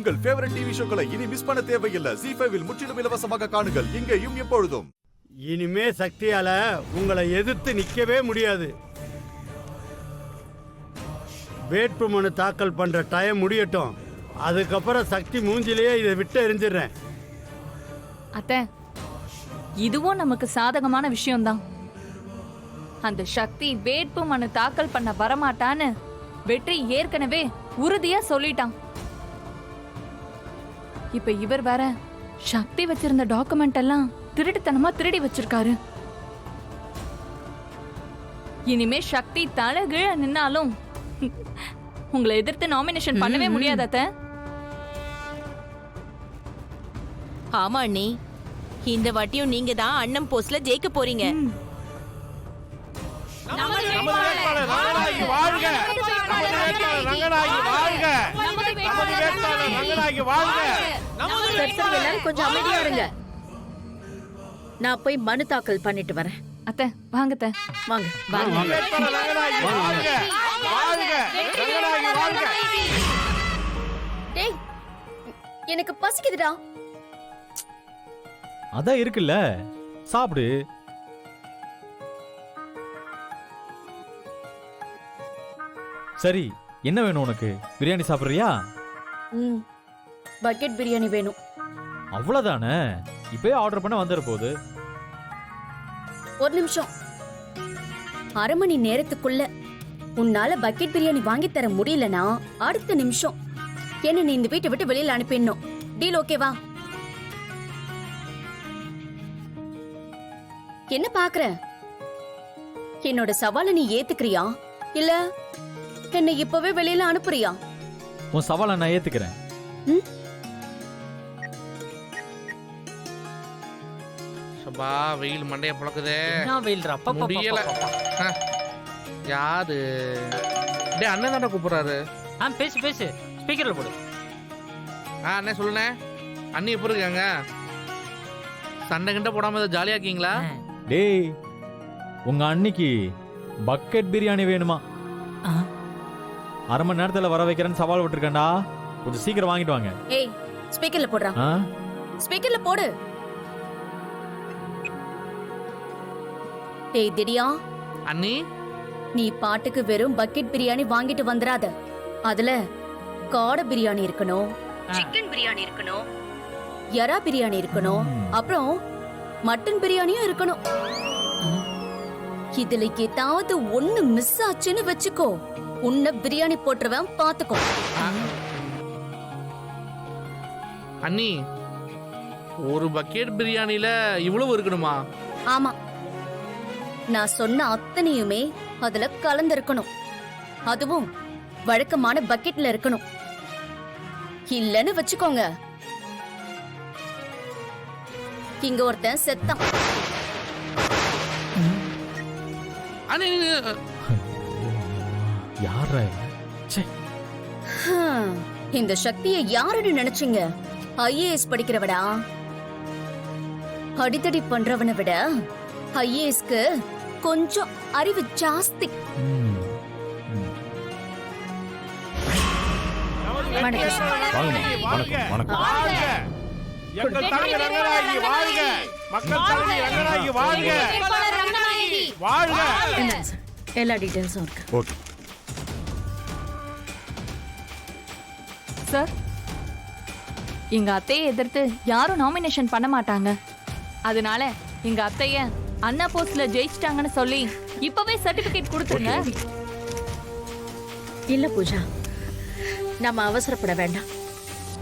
உங்கள் favourite TV ஷோக்களை இனி miss பண்ண தேவையில்லை. ZEE5 இல் முற்றிலும் இலவசமாக காணுங்கள். இங்கேயும் எப்பொழுதும். இனிமே சக்தியால உங்களை எதிர்த்து நிக்கவே முடியாது. வேட்புமனு தாக்கல் பண்ற டைம் முடியட்டும். அதுக்கப்புறம் சக்தி மூஞ்சிலேயே இதை விட்டு எரிஞ்சிடுறேன். அத்தை, இதுவும் நமக்கு சாதகமான விஷயம்தான். அந்த சக்தி வேட்புமனு தாக்கல் பண்ண வரமாட்டான்னு வெற்றி ஏற்கனவே உறுதியா சொல்லிட்டான். இப்ப இவர் வேற சக்தி வச்சிருந்த டாக்குமெண்ட் எல்லாம் திருட்டுத்தனமா திருடி வச்சிருக்காரு. இனிமே சக்தி தலைகீழ நின்னாலும் உங்களை எதிர்த்து நாமினேஷன் பண்ணவே முடியாது அத்தை. ஆமா அண்ணி, இந்த வாட்டியும் நீங்க தான் அண்ணன் போஸ்ட்ல ஜெயிக்க போறீங்க. கொஞ்சம் அமைதியா இருங்க. நான் போய் மனு தாக்கல் பண்ணிட்டு வரேன். அத்தை வாங்க அத்தை. வாங்க டேய், எனக்கு பசிக்குதுடா. அதான் இருக்குல்ல, சாப்பிடு. சரி, என்ன வேணும் உனக்கு? பிரியாணி சாப்பிடுறியா? பக்கெட் பிரியாணி வேணும். அவ்வளவுதானே, இப்பயே ஆர்டர் பண்ண வந்துற போகுது. ஒரு நிமிஷம். 1/2 மணி நேரத்துக்குள்ள உன்னால பக்கெட் பிரியாணி வாங்கி தர முடியலனா அடுத்த நிமிஷம் என்ன நீ இந்த வீட்டை விட்டு வெளியில அனுப்பிடணும். டீல் ஓகேவா? என்ன பாக்குற? என்னோட சவாலை நீ ஏத்துக்கிறியா இல்ல என்னை இப்பவே வெளியில அனுப்புறியா? உன் சவாலை நான் ஏத்துக்கிறேன். சபா வெயில் மண்டைய புழக்குதே. வெயில் முடியல. யாரு டே அண்ணன் தானே கூப்பிடுறாரு. பேசு பேசு, ஸ்பீக்கர்ல போடு. அண்ணே சொல்லுண்ணே. அண்ணி எப்படி இருக்காங்க? சண்டை கிண்ட போடாம ஜாலியா இருக்கீங்களா? டேய், உங்க அன்னைக்கு பக்கெட் பிரியாணி வேணுமா? 1/2 மணி நேரத்துல வர வைக்கிறேன்னு சவால் விட்டுருக்கேன்டா. கொஞ்சம் சீக்கிரம் வாங்கிட்டு வாங்க. ஏய், ஸ்பீக்கர்ல போடுறா. ஸ்பீக்கர்ல போடு. டேய் திடியா அண்ணி, நீ பாட்டுக்கு வெறும் பக்கெட் பிரியாணி வாங்கிட்டு வந்துராத. அதுல காடை பிரியாணி இருக்கணும், சிக்கன் பிரியாணி இருக்கணும், எறா பிரியாணி இருக்கணும், அப்புறம் மட்டன் பிரியாணியும் இருக்கணும். இதுல ஏதாவது ஒண்ணு மிஸ் ஆச்சுன்னு வச்சுக்கோ, உன்னை பிரியாணி போட்டுருவேன் பாத்துக்கோ. அண்ணி, ஒரு பக்கெட் பிரியாணில இவ்வளவு இருக்கணுமா? ஆமா, நான் சொன்ன அத்தனையுமே அதுல கலந்திருக்கணும். அதுவும் வழக்கமான பக்கெட்ல இருக்கணும். இல்லன்னு வச்சுக்கோங்க, இங்க ஒருத்தன் செத்தான். இந்த சக்தியை யாருன்னு நினைச்சீங்க? IAS படிக்கிறவடா. அடித்தடி பண்றவனை விட IASக்கு கொஞ்சம் அறிவு ஜாஸ்தி. எல்லா டீடைல்ஸும் இருக்கு. ஓகே சார், எங்க அத்தையை எதிர்த்து யாரும் நாமினேஷன் பண்ண மாட்டாங்க. அதனால எங்க அத்தைய அண்ணா போஸ்ட்ல ஜெயிச்சிட்டாங்கன்னு சொல்லி இப்பவே சர்டிபிகேட் கொடுத்துருங்க. இல்ல பூஜா, நம்ம அவசரப்பட வேண்டாம்.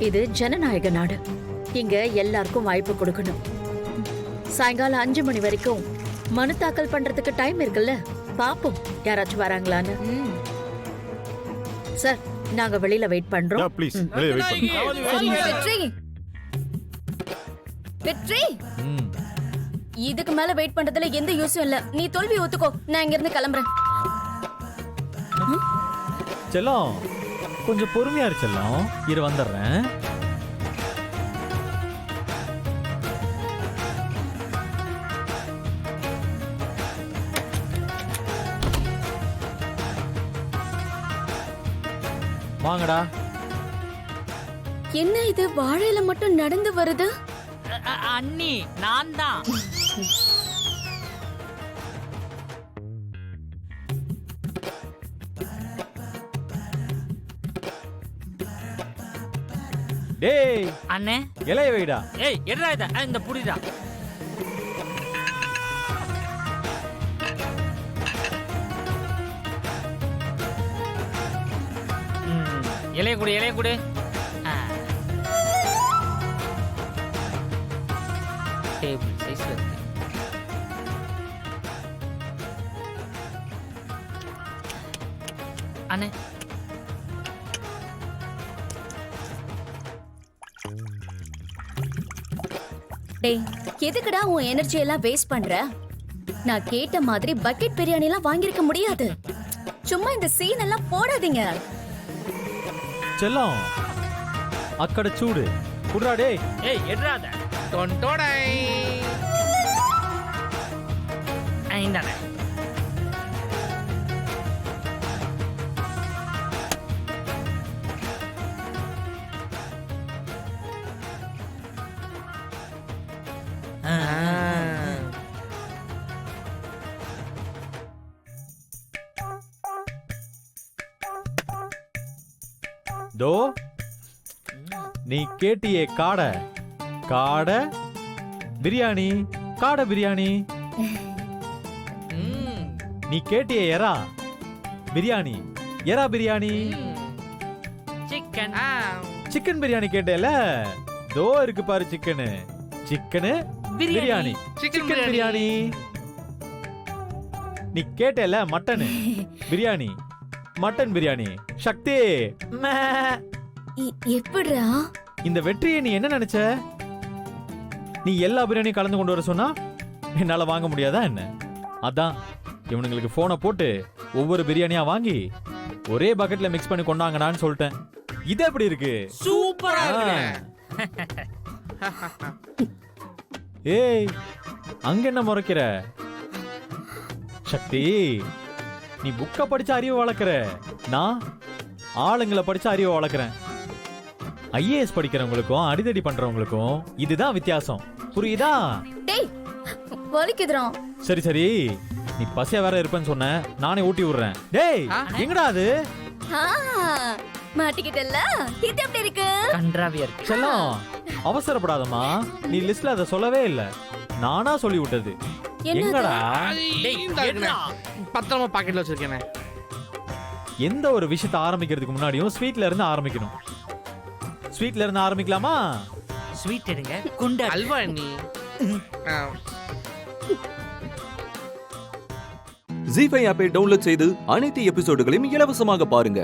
இது ஜனநாயக நாடு. இங்க எல்லாருக்கும் வாய்ப்பு கொடுக்கணும். சாயங்காலம் 5 மணி வரைக்கும் மனு தாக்கல் பண்றதுக்கு டைம் இருக்குல்ல, பாப்போம் யாராச்சும் வராங்களான்னு. சார், நாங்க வெளியில வெயிட் பண்றோம். ப்ளீஸ் வெளிய வெயிட் பண்ணுங்க. வெற்றி, வெற்றி, இதுக்கு மேல வெயிட் பண்றதுல எந்த யூஸும் இல்ல. நீ தோல்வி ஒத்துக்கோ, நான் இங்க இருந்து கிளம்புறேன். செல்லம், கொஞ்சம் பொறுமையா இரு செல்லம், இரு வந்துடுறேன். வாங்கடா. என்ன இது வாழையில மட்டும் நடந்து வருது? அண்ணி நான் தான். டேய் அண்ணே இலைய வைடா. ஏய் எடுடா இத. இந்த புடிடா. இலைய குடு இலைய குடு. டேபிள் சைஸ்ல இருக்கு. அண்ணே டேய், எதுக்குடா உன் எனர்ஜி எல்லாம் வேஸ்ட் பண்ற? நான் கேட்ட மாதிரி பக்கெட் பிரியாணி எல்லாம் வாங்கியிருக்க முடியாது. சும்மா இந்த சீன் எல்லாம் போடாதீங்க. செல்லம் அக்கட சூடு குடுறா டேய். ஏய் எடுடா இத. டொண்டோடை. இந்தானே. தோ நீ கேட்டியே காடை காடை பிரியாணி காடை பிரியாணி. நீ கேட்டியே எறா பிரியாணி எறா பிரியாணி. சிக்கன். சிக்கன் பிரியாணி கேட்டேல, தோ இருக்கு பாரு chicken chicken biryani chicken biryani. நீ கேட்டேல மட்டன் பிரியாணி மட்டன் பிரியாணி. சக்தி மே. எப்படிடா? இந்த வெற்றியை நீ என்ன நினைச்ச? நீ எல்லா பிரியாணியும் கலந்து கொண்டு வர சொன்னா என்னால வாங்க முடியாதா என்ன? அதான் இவனுங்களுக்கு போனை போட்டு ஒவ்வொரு பிரியாணியா வாங்கி ஒரே பக்கெட்ல மிக்ஸ் பண்ணி கொண்டாங்கடான்னு சொல்லிட்டேன். இது எப்படி இருக்கு? சூப்பரா இருக்கு. ஏய் அங்க என்ன முறைக்கிற? சக்தி நீ புக்க படிச்ச அறிவை வளர்க்கிற, நான் ஆளுங்களை படிச்ச அறிவை வளர்க்கிறேன். ஐஏஎஸ் படிக்கிறவங்களுக்கும் அடிதடி பண்றவங்களுக்கும் இதுதான் வித்தியாசம், புரியுதா? டேய் வலிக்குதுடா. சரி சரி, நீ பசியா வேற இருப்பேன்னு சொன்ன, நானே ஊட்டி விடுறேன். டேய் எங்கடா அது? மாட்டிக்கிட்டல்ல, இது எப்படி இருக்கு? கன்றாவியா இருக்கு. செல்லம் அவசரப்படாதம்மா, நீ லிஸ்ட்ல அதை சொல்லவே இல்ல, நானா சொல்லி விட்டது. எங்கடா? பத்திரமா பாக்கெட்ல வச்சிருக்கேன். எந்த ஒரு விஷயத்தை ஆரம்பிக்கிறதுக்கு முன்னாடியும் ஸ்வீட்ல இருந்து ஆரம்பிக்கணும். ஸ்வீட்ல இருந்து ஆரம்பிக்கலாமா? ஸ்வீட் எடுங்க. குண்டா அல்வா நீ. ஜீ5 ஆப்பை டவுன்லோட் செய்து அனைத்து எபிசோடுகளையும் இலவசமாக பாருங்க.